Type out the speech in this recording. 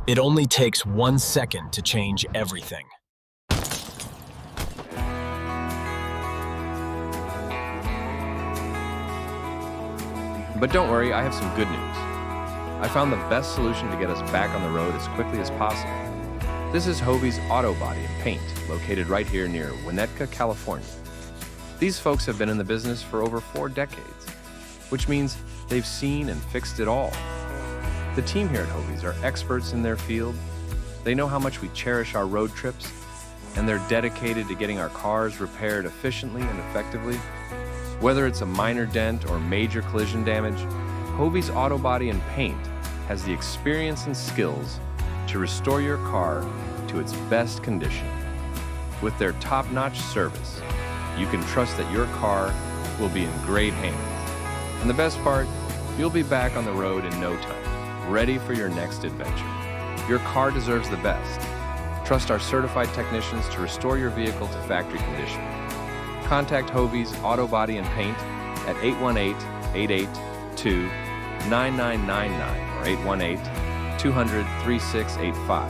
It only takes 1 second to change everything. But don't worry, I have some good news. I found the best solution to get us back on the road as quickly as possible. This is Hovee's Auto Body and Paint, located right here near Winnetka, California. These folks have been in the business for over 4 decades, which means they've seen and fixed it all. The team here at Hovee's are experts in their field. They know how much we cherish our road trips, and they're dedicated to getting our cars repaired efficiently and effectively. Whether it's a minor dent or major collision damage, Hovee's Auto Body and Paint has the experience and skills to restore your car to its best condition. With their top-notch service, you can trust that your car will be in great hands. And the best part, you'll be back on the road in no time, ready for your next adventure. Your car deserves the best. Trust our certified technicians to restore your vehicle to factory condition. Contact Hovee's Auto Body and Paint at 818-882-9999 or 818-200-3685.